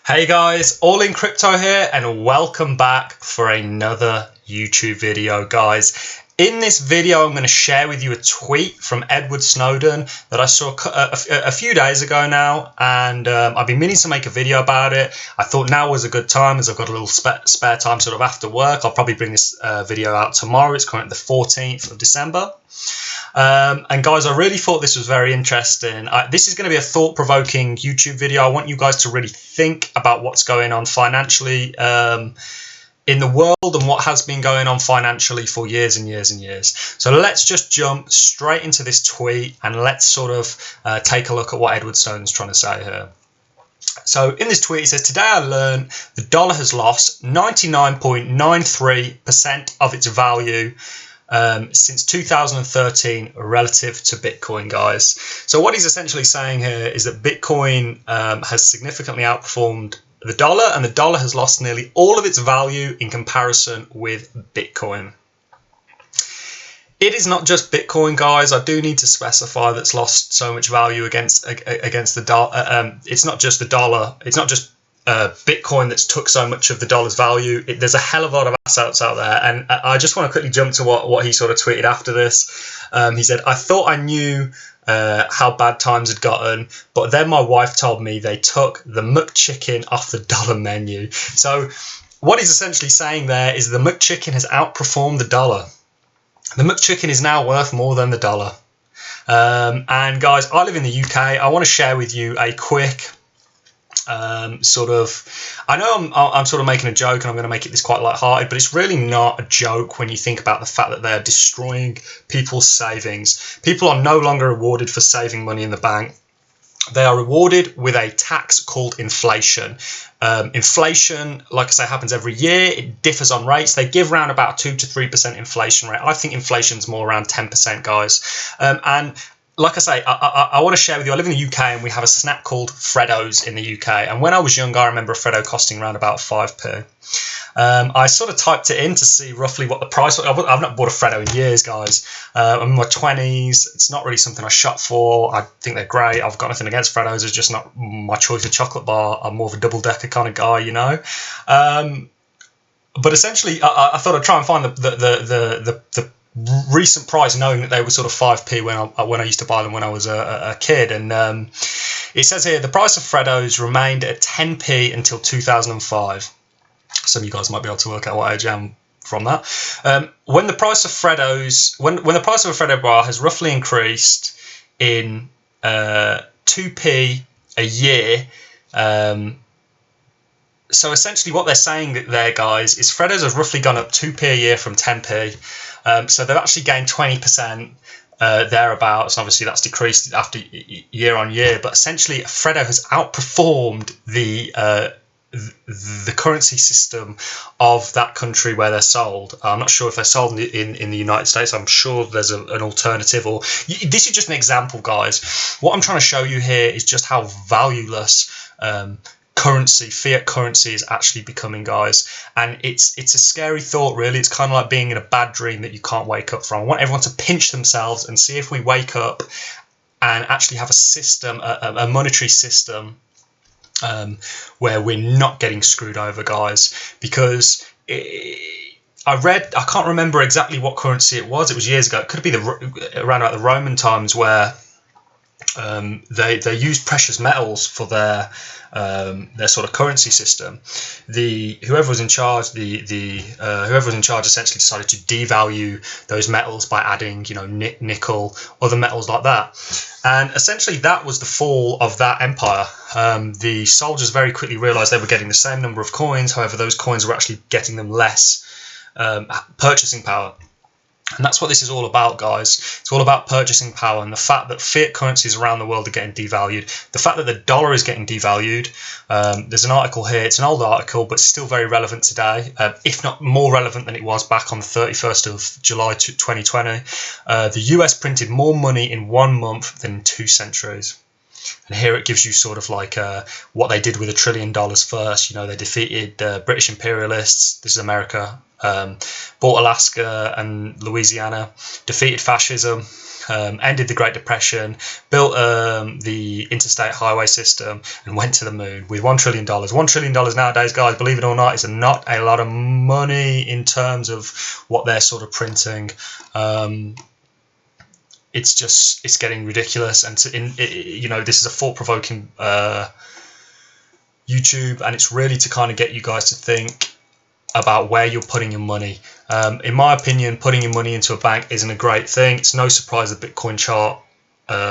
Hey guys, All In Crypto here and welcome back for another YouTube video, guys. In this video, I'm going to share with you a tweet from Edward Snowden that I saw a few days ago now, and I've been meaning to make a video about it. I thought now was a good time as I've got a little spare time sort of after work. I'll probably bring this video out tomorrow. It's currently the 14th of December. And guys, I really thought this was very interesting. This is going to be a thought-provoking YouTube video. I want you guys to really think about what's going on financially in the world and what has been going on financially for years and years and years. So let's just jump straight into this tweet and let's sort of take a look at what Edward Snowden's trying to say here. So in this tweet, he says, today I learned the dollar has lost 99.93% of its value since 2013 relative to Bitcoin, guys. So what he's essentially saying here is that Bitcoin has significantly outperformed the dollar, and the dollar has lost nearly all of its value in comparison with Bitcoin. It is not just Bitcoin, guys. I do need to specify that's lost so much value against the dollar. It's not just the dollar. It's not just Bitcoin that's took so much of the dollar's value. There's a hell of a lot of assets out there, and I just want to quickly jump to what he sort of tweeted after this. He said, I thought I knew how bad times had gotten, but then my wife told me they took the McChicken off the dollar menu. So what he's essentially saying there is the McChicken has outperformed the dollar. The McChicken is now worth more than the dollar. And guys, I live in the UK. I want to share with you a quick I know I'm sort of making a joke and I'm going to make this quite lighthearted, but it's really not a joke when you think about the fact that they're destroying people's savings. People are no longer rewarded for saving money in the bank. They are rewarded with a tax called inflation. Inflation, like I say, happens every year. It differs on rates. They give around about 2 to 3% inflation rate. I think inflation's more around 10%, guys. And like I say, I want to share with you, I live in the UK and we have a snack called Freddos in the UK. And when I was younger, I remember a Freddo costing around about 5p. I sort of typed it in to see roughly what the price was. I've not bought a Freddo in years, guys. I'm in my 20s. It's not really something I shop for. I think they're great. I've got nothing against Freddos. It's just not my choice of chocolate bar. I'm more of a double-decker kind of guy, you know. But essentially, I thought I'd try and find the recent price, knowing that they were sort of 5p when I used to buy them when I was a kid. And it says here the price of Freddos remained at 10p until 2005. Some of you guys might be able to work out what age I am from that. When the price of Freddos, when the price of a Freddo bar has roughly increased in 2p a year. So essentially what they're saying there, guys, is Freddos have roughly gone up 2p a year from 10p. So they've actually gained 20% thereabouts. Obviously, that's decreased after year on year. But essentially, Freddo has outperformed the currency system of that country where they're sold. I'm not sure if they're sold in the United States. I'm sure there's an alternative. Or this is just an example, guys. What I'm trying to show you here is just how valueless fiat currency is actually becoming, guys. And it's a scary thought, really. It's kind of like being in a bad dream that you can't wake up from. I want everyone to pinch themselves and see if we wake up and actually have a system, a monetary system, where we're not getting screwed over, guys. Because I can't remember exactly what currency it was. It was years ago. It could be around about the Roman times, where they used precious metals for their sort of currency system. Whoever was in charge essentially decided to devalue those metals by adding, nickel, other metals like that. And essentially that was the fall of that empire. The soldiers very quickly realized they were getting the same number of coins. However, those coins were actually getting them less purchasing power. And that's what this is all about, guys. It's all about purchasing power, and the fact that fiat currencies around the world are getting devalued. The fact that the dollar is getting devalued. There's an article here. It's an old article, but still very relevant today, if not more relevant than it was back on the 31st of July 2020. The US printed more money in 1 month than in 2 centuries. And here it gives you sort of like what they did with $1 trillion first. You know, they defeated British imperialists. This is America. Bought Alaska and Louisiana, defeated fascism, ended the Great Depression, built the interstate highway system, and went to the moon with $1 trillion. $1 trillion nowadays, guys, believe it or not, is not a lot of money in terms of what they're sort of printing. It's getting ridiculous, and you know, this is a thought-provoking YouTube, and it's really to kind of get you guys to think about where you're putting your money. In my opinion, putting your money into a bank isn't a great thing. It's no surprise the Bitcoin chart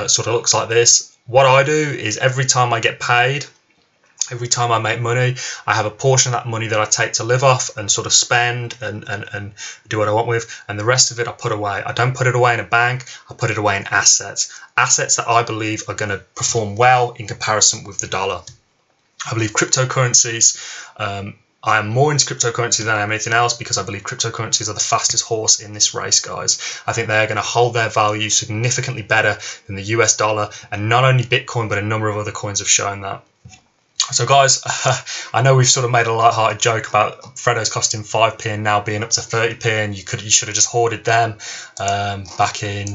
sort of looks like this. What I do is every time I get paid, every time I make money, I have a portion of that money that I take to live off and sort of spend and do what I want with, and the rest of it I put away. I don't put it away in a bank, I put it away in assets that I believe are going to perform well in comparison with the dollar. I believe cryptocurrencies, I am more into cryptocurrency than I am anything else, because I believe cryptocurrencies are the fastest horse in this race, guys. I think they're going to hold their value significantly better than the US dollar, and not only Bitcoin, but a number of other coins have shown that. So guys, I know we've sort of made a light-hearted joke about Freddo's costing 5p and now being up to 30p, and you should have just hoarded them back in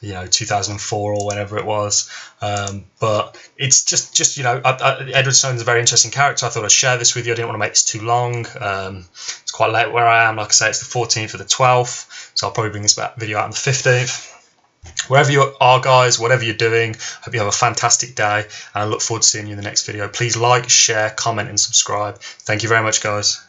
2004 or whenever it was. But it's just Edward Snowden's a very interesting character. I thought I'd share this with you. I didn't want to make this too long. It's quite late where I am. Like I say, it's the 14th of the 12th, so I'll probably bring this video out on the 15th. Wherever you are, guys, whatever you're doing, hope you have a fantastic day, and I look forward to seeing you in the next video. Please like, share, comment, and subscribe. Thank you very much, guys.